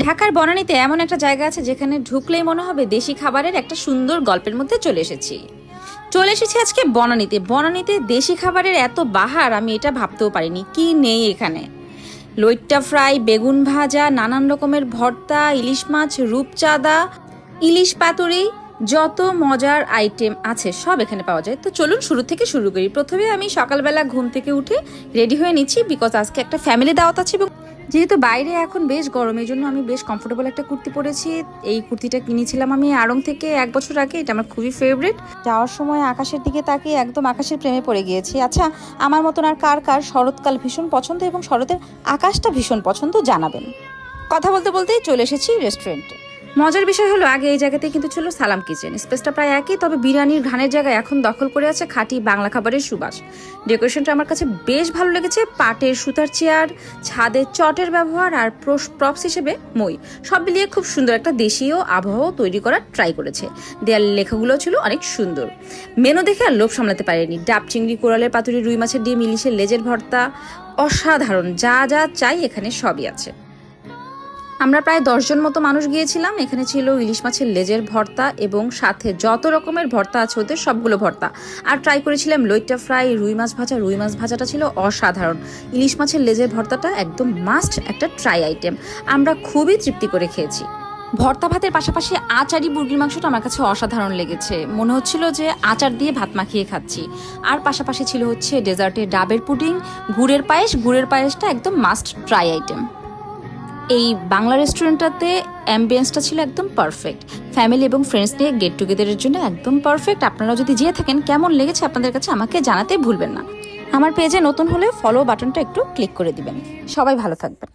ঢাকার বনানীতে এমন একটা জায়গা আছে যেখানে ঢুকলেই মনে হবে দেশি খাবারের একটা সুন্দর গল্পের মধ্যে চলে এসেছি আজকে বনানীতে দেশি খাবারের এত বাহার আমি এটা ভাবতেও পারিনি। কি নেই এখানে! লইট্টা ফ্রাই, বেগুন ভাজা, নানান রকমের ভর্তা, ইলিশ মাছ, রূপচাঁদা, ইলিশ পাতুরি, যত মজার আইটেম আছে সব এখানে পাওয়া যায়। তো চলুন শুরু থেকে শুরু করি। প্রথমে আমি সকালবেলা ঘুম থেকে উঠে রেডি হয়ে নিচ্ছি, বিকজ আজকে একটা ফ্যামিলি দাওয়াত আছে এবং যেহেতু বাইরে এখন বেশ গরম, এই জন্য আমি বেশ কমফোর্টেবল একটা কুর্তি পরেছি। এই কুর্তিটা কিনেছিলাম আমি আড়ং থেকে 1 বছর আগে। এটা আমার খুবই ফেভারিট। যাওয়ার সময় আকাশের দিকে তাকিয়ে একদম আকাশের প্রেমে পড়ে গিয়েছি। আচ্ছা, আমার মতন আর কার কার শরৎকাল ভীষণ পছন্দ এবং শরতের আকাশটা ভীষণ পছন্দ জানাবেন। কথা বলতে বলতেই চলে এসেছি রেস্টুরেন্টে। মজার বিষয় হলো, আগে এই জায়গাতেই কিন্তু ছিল সালাম কিচেন। স্পেসটা প্রায় একই, তবে বিরিয়ানির ঘানের জায়গায় এখন দখল করে আছে খাঁটি বাংলা খাবারের সুবাস। ডেকোরেশনটা আমার কাছে বেশ ভালো লেগেছে। পাটের সুতার চেয়ার, ছাদে চটের ব্যবহার আর প্রপস হিসেবে মই, সব মিলিয়ে খুব সুন্দর একটা দেশীয় আবহাওয়া তৈরি করার ট্রাই করেছে। দেয়াল লেখাগুলো ছিল অনেক সুন্দর। মেনু দেখে আর লোভ সামলাতে পারেনি। ডাব চিংড়ি, কোরালের পাতুরি, রুই মাছের ডিম, ইলিশের লেজের ভর্তা, অসাধারণ। যা যা চাই এখানে সবই আছে। আমরা প্রায় 10 জন মতো মানুষ গিয়েছিলাম। এখানে ছিল ইলিশ মাছের লেজের ভর্তা এবং সাথে যত রকমের ভর্তা আছে ওদের সবগুলো ভর্তা। আর ট্রাই করেছিলাম লইট্টা ফ্রাই, রুই মাছ ভাজা। রুই মাছ ভাজাটা ছিল অসাধারণ। ইলিশ মাছের লেজের ভর্তাটা একদম মাস্ট একটা ট্রাই আইটেম। আমরা খুবই তৃপ্তি করে খেয়েছি। ভর্তা ভাতের পাশাপাশি আচারি মুরগির মাংসটা আমার কাছে অসাধারণ লেগেছে। মনে হচ্ছিল যে আচার দিয়ে ভাত মাখিয়ে খাচ্ছি। আর পাশাপাশি ছিল হচ্ছে ডেজার্টে ডাবের পুডিং, গুড়ের পায়েস। গুড়ের পায়েসটা একদম মাস্ট ট্রাই আইটেম। এই বাংলা রেস্টুরেন্টটাতে অ্যাম্বিয়েন্সটা ছিল একদম পারফেক্ট। ফ্যামিলি এবং ফ্রেন্ডস নিয়ে গেট টুগেদারের জন্য একদম পারফেক্ট। আপনারা যদি যেয়ে থাকেন, কেমন লেগেছে আপনাদের কাছে আমাকে জানাতে ভুলবেন না। আমার পেজে নতুন হলে ফলো বাটনটা একটু ক্লিক করে দিবেন। সবাই ভালো থাকবেন।